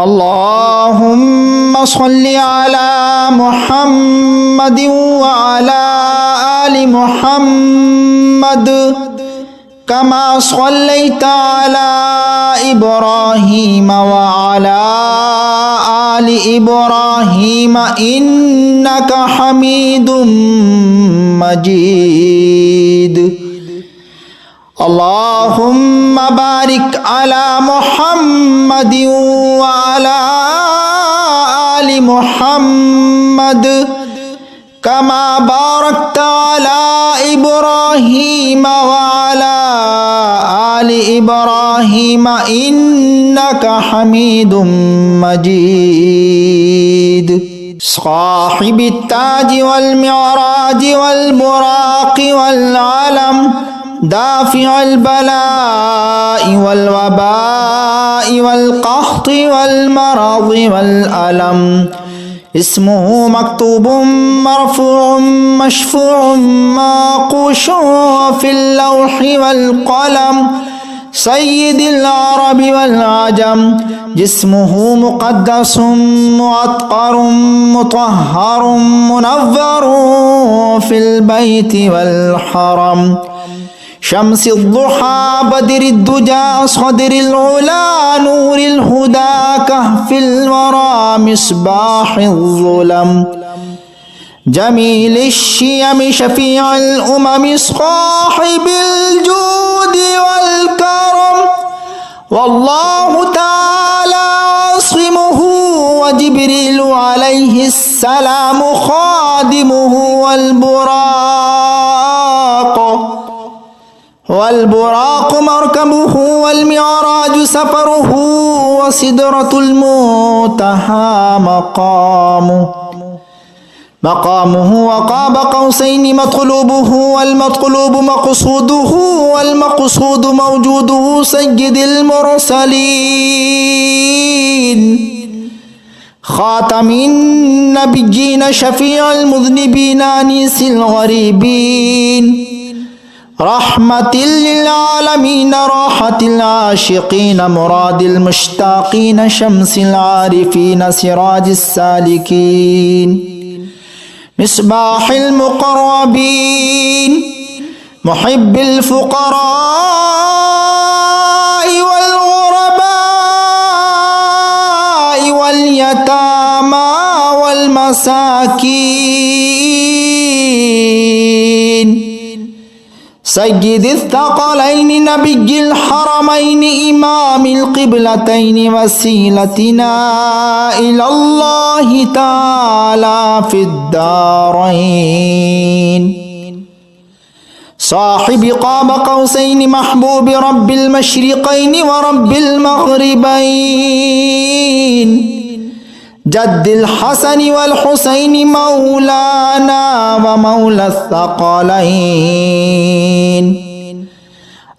اللهم صل على محمد وعلى آل محمد كما صليت على إبراهيم وعلى آل إبراهيم إنك حميد مجيد اللهم بارك على محمد وعلى آل محمد كما باركت على إبراهيم وعلى آل إبراهيم إنك حميد مجيد صاحب التاج والمعراج والبراق والعلم دافع البلاء والوباء والقحط والمرض والألم اسمه مكتوب مرفوع مشفوع منقوش في اللوح والقلم سيد العرب والعجم جسمه مقدس معطر مطهر منور في البيت والحرم شمس الضحى بدر الدجى صدر العلا نور الهدى كهف الورى مصباح الظلم جميل الشيم شفيع الأمم صاحب الجود والكرم والله تعالى عاصمه وجبريل عليه السلام خادمه والبراق مركبه والمعراج سفره وسدرة المنتهى مقامه وقاب قوسين مطلوبه والمطلوب مقصوده والمقصود موجوده سيد المرسلين خاتم النبيين شفيع المذنبين أنيس الغريبين رحمة للعالمين راحة العاشقين مراد المشتاقين شمس العارفين سراج السالكين مصباح المقربين محب الفقراء والغرباء واليتامى والمساكين سيد الثقلين نبي الحرمين إمام القبلتين وسيلتنا إلى الله تعالى في الدارين صاحب قاب قوسين محبوب رب المشرقين ورب المغربين جد الحسن والحسين مولانا ومولى الثقلين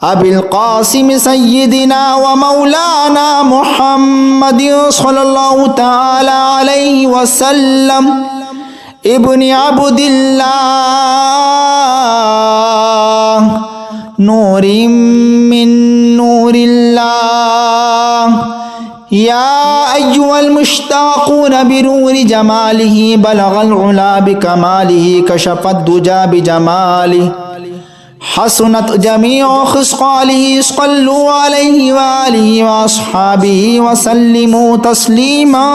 أبي القاسم سيدنا ومولانا محمد صلى الله تعالى عليه وسلم ابن عبد الله نور من نور الله يا أيها المشتاقون بنور جماله بلغ العلا بكماله كشف الدجى بجماله حسنت جميع خصاله صلوا عليه وآله وأصحابه وسلموا تسليما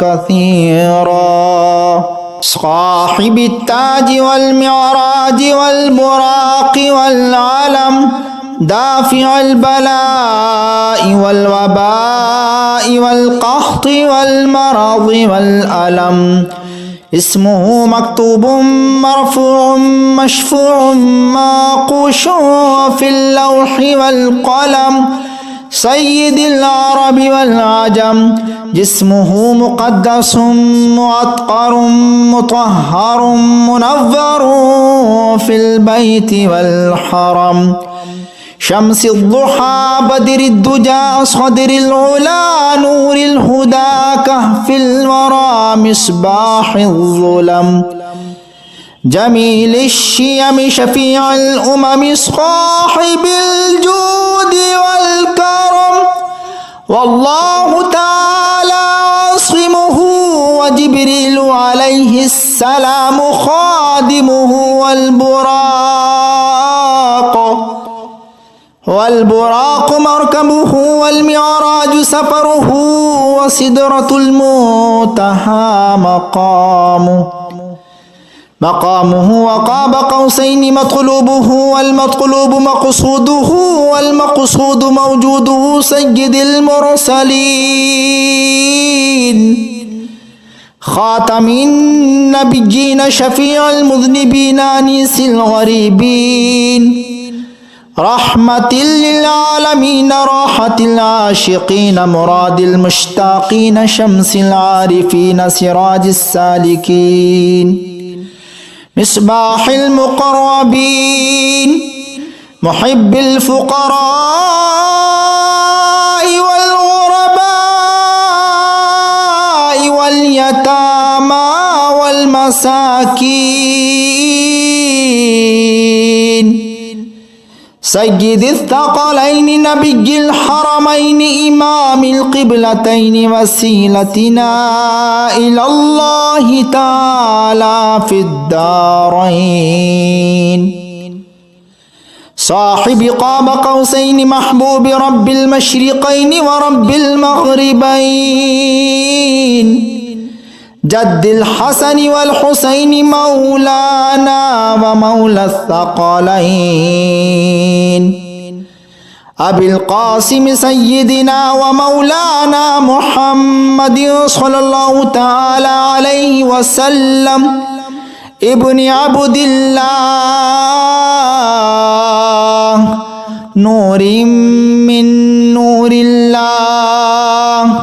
كثيرا صاحب التاج والمعراج والبراق والعلم دافع البلاء والوباء والقحط والمرض والألم اسمه مكتوب مرفوع مشفوع منقوش في اللوح والقلم سيد العرب والعجم جسمه مقدس معطر مطهر منور في البيت والحرم شمس الضحى بدر الدجى صدر العلا نور الهدى كهف الورى مصباح الظلم جميل الشيم شفيع الأمم صاحب الجود والكرم والله تعالى عاصمه وجبريل عليه السلام خادمه والبراق مركبه والمعراج سفره وسدرة المنتهى مقامه وقاب قوسين مطلوبه والمطلوب مقصوده والمقصود موجوده سيد المرسلين خاتم النبيين شفيع المذنبين أنيس الغريبين رحمة للعالمين راحة العاشقين مراد المشتاقين شمس العارفين سراج السالكين مصباح المقربين محب الفقراء والغرباء واليتامى والمساكين سيد الثقلين نبي الحرمين إمام القبلتين وسيلتنا إلى الله تعالى في الدارين صاحب قاب قوسين محبوب رب المشرقين ورب المغربين جد الحسن والحسين مولانا ومولى الثقلين أبي القاسم سيدنا ومولانا محمد صلى الله تعالى عليه وسلم ابن عبد الله نور من نور الله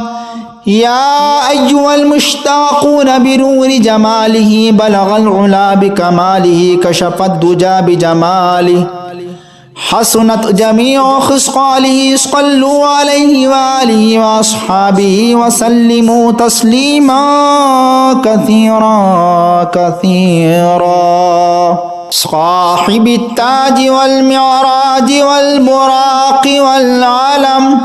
يا أيها المشتاقون بنور جماله بلغ العلا بكماله كشف الدجى بجماله حسنت جميع خصاله صلوا عليه وآله وأصحابه وسلموا تسليما كثيرا صاحب التاج والمعراج والبراق والعلم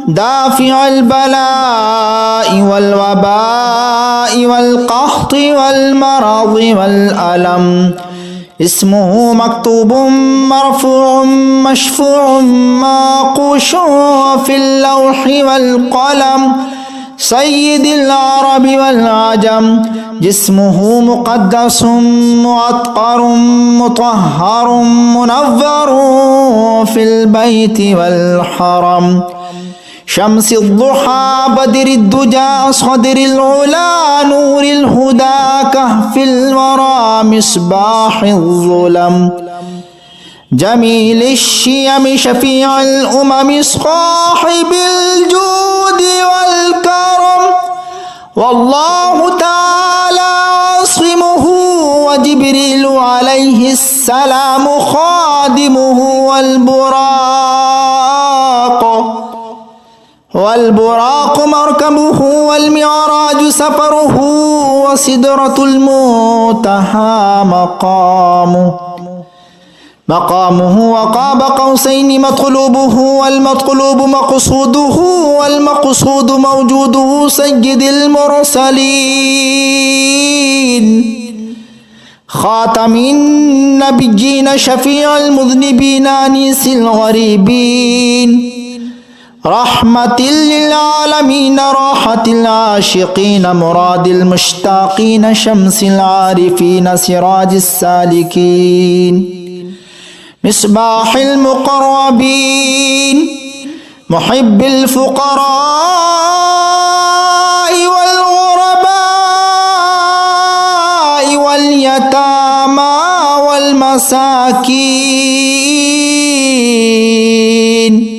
دافع البلاء والوباء والقحط والمرض والألم اسمه مكتوب مرفوع مشفوع معقوش في اللوح والقلم سيد العرب والعجم جسمه مقدس معطر مطهر منور في البيت والحرم شمس الضحى بدر الدجى صدر العلا نور الهدى كهف الورى مصباح الظلم جميل الشيم شفيع الأمم صاحب الجود والكرم والله تعالى عاصمه وجبريل عليه السلام خادمه والبراق مركبه والمعراج سفره وسدرة المنتهى مقامه وقاب قوسين مطلوبه والمطلوب مقصوده والمقصود موجوده سيد المرسلين خاتم النبيين شفيع المذنبين أنيس الغريبين رحمة للعالمين راحة العاشقين مراد المشتاقين شمس العارفين سراج السالكين مصباح المقربين محب الفقراء والغرباء واليتامى والمساكين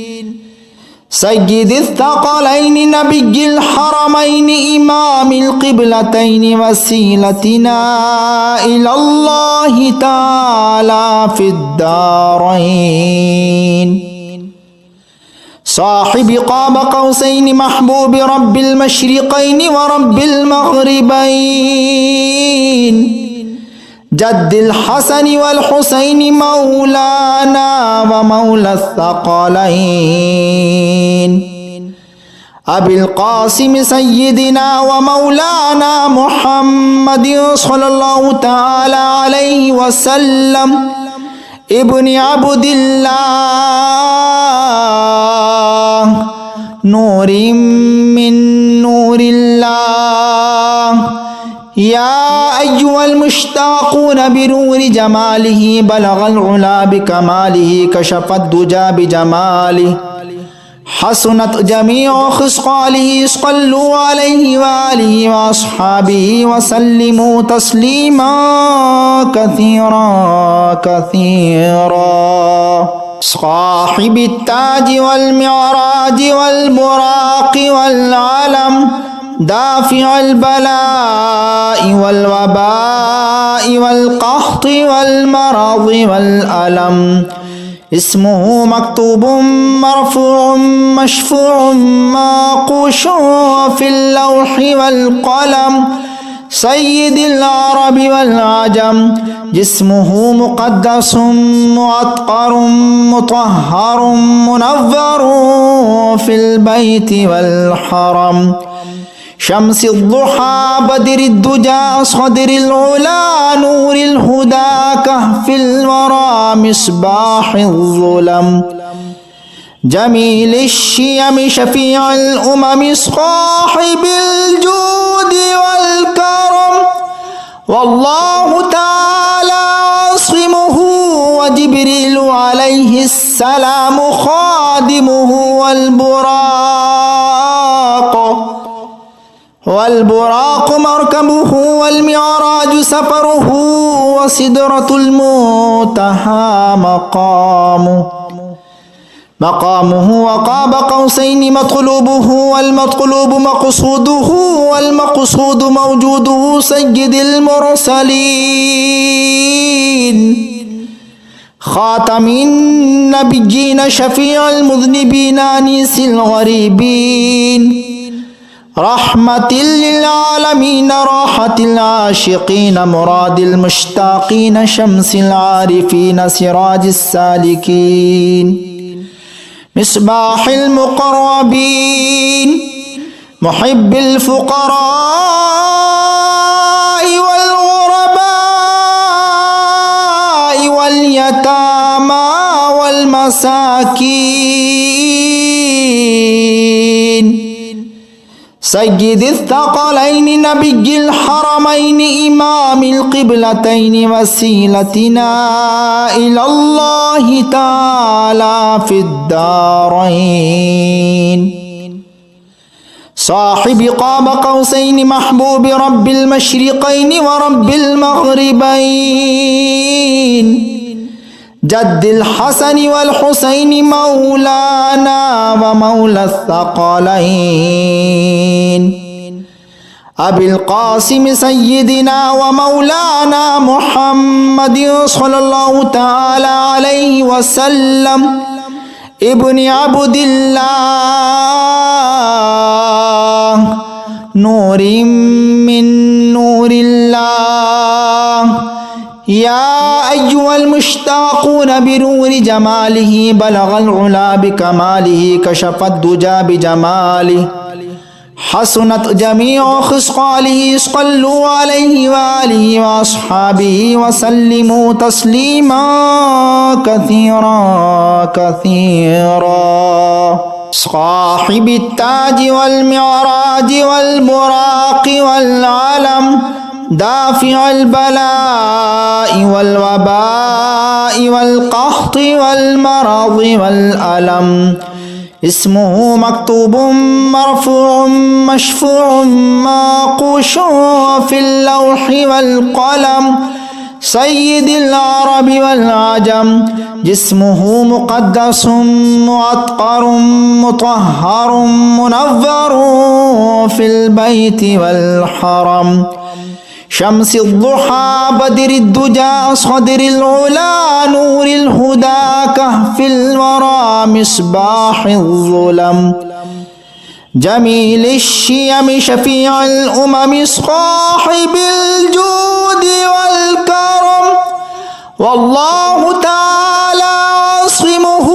سيد الثقلين نبي الحرمين إمام القبلتين وسيلتنا إلى الله تعالى في الدارين صاحب قاب قوسين محبوب رب المشرقين ورب المغربين جد الحسن والحسين مولانا ومولى الثقلين أبي القاسم سيدنا ومولانا محمد صلى الله تعالى عليه وسلم ابن عبد الله نور من نور الله يا أيها المشتاقون بنور جماله بلغ العلا بكماله كشف الدجى بجماله حسنت جميع خصاله صلوا عليه وآله وأصحابه وسلموا تسليما كثيرا كثيرا صاحب التاج والمعراج والبراق والعلم دافع البلاء والوباء والقحط والمرض والألم اسمه مكتوب مرفوع مشفوع معقوش في اللوح والقلم سيد العرب والعجم جسمه مقدس معطر مطهر منور في البيت والحرم شمس الضحى بدر الدجى صدر العلا نور الهدى كهف الورى مصباح الظلم جميل الشيم شفيع الأمم صاحب الجود والكرم والله تعالى عاصمه وجبريل عليه السلام خادمه والبراق مركبه والمعراج سفره وسدرة المنتهى مقامه وقاب قوسين مطلوبه والمطلوب مقصوده والمقصود موجوده سيد المرسلين خاتم النبيين شفيع المذنبين أنيس الغريبين رحمة للعالمين راحة العاشقين مراد المشتاقين شمس العارفين سراج السالكين مصباح المقربين محب الفقراء والغرباء واليتامى والمساكين سيد الثقلين نبي الحرمين إمام القبلتين وسيلتنا إلى الله تعالى في الدارين صاحب قاب قوسين محبوب رب المشرقين ورب المغربين جد الحسن والحسين مولانا ومولى الثقلين أبي القاسم سيدنا ومولانا محمد صلى الله تعالى عليه وسلم ابن عبد الله نور من نور الله يا أيها المشتاقون بنور جماله بلغ العلا بكماله كشف الدجى بجماله حسنت جميع خصاله صلوا عليه وآله وأصحابه وسلموا تسليما كثيرا كثيرا صاحب التاج والمعراج والبراق والعلم دافع البلاء والوباء والقحط والمرض والألم اسمه مكتوب مرفوع مشفوع معقوش في اللوح والقلم سيد العرب والعجم جسمه مقدس معطر مطهر منور في البيت والحرم شمس الضحى بدر الدجى صدر العلا نور الهدى كهف الورى مصباح الظلم جميل الشيم شفيع الأمم صاحب الجود والكرم والله تعالى عاصمه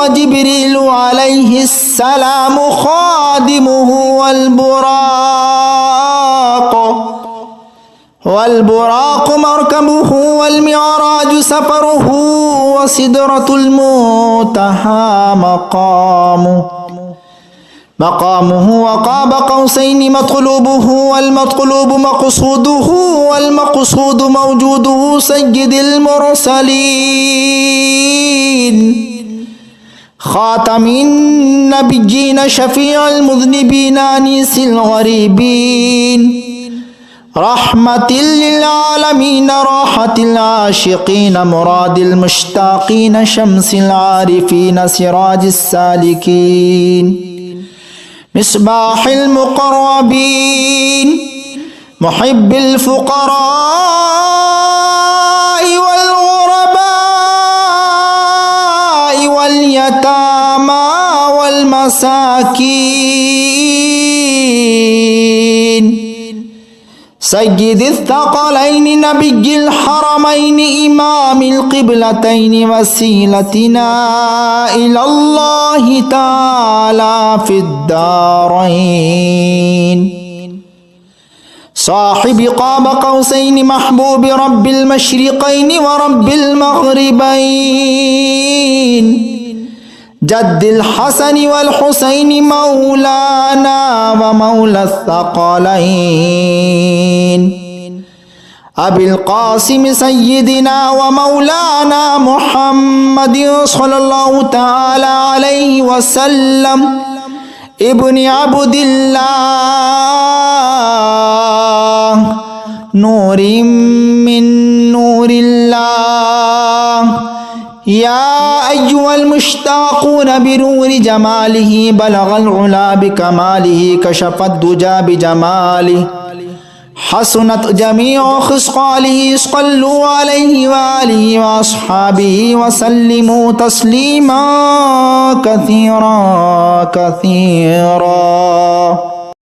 وجبريل عليه السلام خادمه والبراق مركبه والمعراج سفره وسدرة المنتهى مقامه وقاب قوسين مطلوبه والمطلوب مقصوده والمقصود موجوده سيد المرسلين خاتم النبيين شفيع المذنبين أنيس الغريبين رحمة للعالمين راحة العاشقين مراد المشتاقين شمس العارفين سراج السالكين مصباح المقربين محب الفقراء والغرباء واليتامى والمساكين سيد الثقلين نبي الحرمين إمام القبلتين وسيلتنا إلى الله تعالى في الدارين صاحب قاب قوسين محبوب رب المشرقين ورب المغربين جد الحسن والحسين مولانا ومولى الثقلين أبي القاسم سيدنا ومولانا محمد صلى الله تعالى عليه وسلم ابن عبد الله نور من نور الله يا أيها المشتاقون بنور جماله بلغ العلا بكماله كشف الدجى بجماله حسنت جميع خصاله صلوا عليه وآله وأصحابه وسلموا تسليما كثيرا